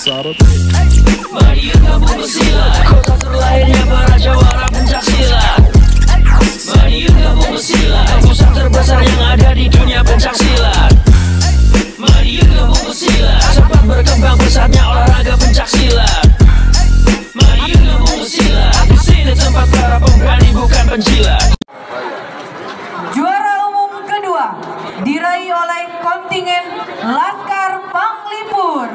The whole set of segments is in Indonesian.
Mari gabung bersilat, kota terlahirnya para jawara pencak silat. Mari gabung bersilat, pusat terbesar yang ada di dunia pencak silat. Mari gabung bersilat, sempat berkembang pesatnya olahraga pencak silat. Mari gabung bersilat, di sini tempat para pemberani bukan penjilat. Juara umum kedua diraih oleh kontingen Laskar Panglipur.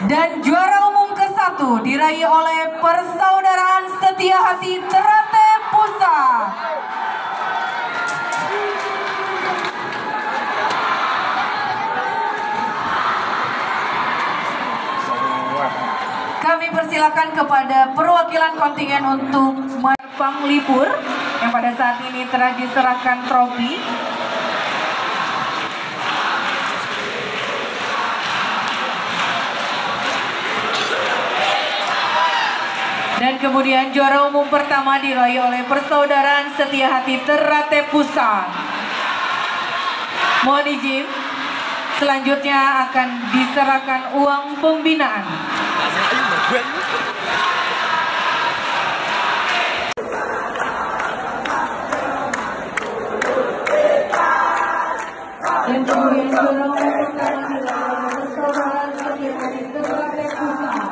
Dan juara umum ke-1 diraih oleh Persaudaraan Setia Hati Ternate Pusat. Kami persilakan kepada perwakilan kontingen untuk Panglipur yang pada saat ini telah diserahkan trofi. Dan kemudian juara umum pertama diraih oleh Persaudaraan Setia Hati Ternate Pusat. Mohon izin, selanjutnya akan diserahkan uang pembinaan. Dan kemudian juara umum pertama diraih oleh Persaudaraan Setia Hati Ternate Pusat.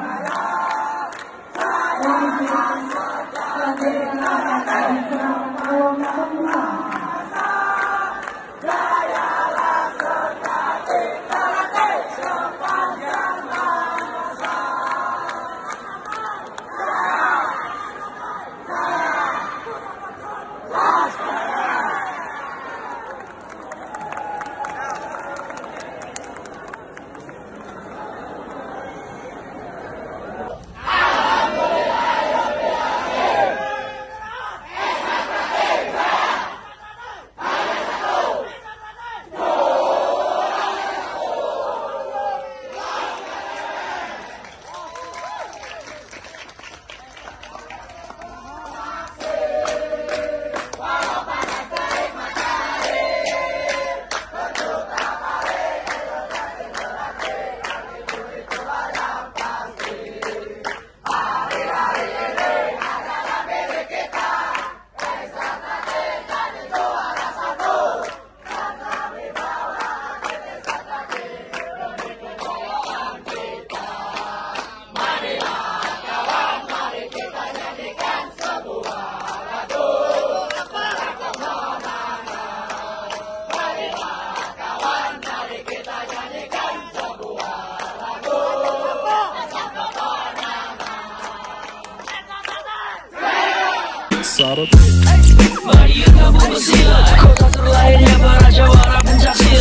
Mari gabung bersilat, kota terlahirnya para jawara pencak silat.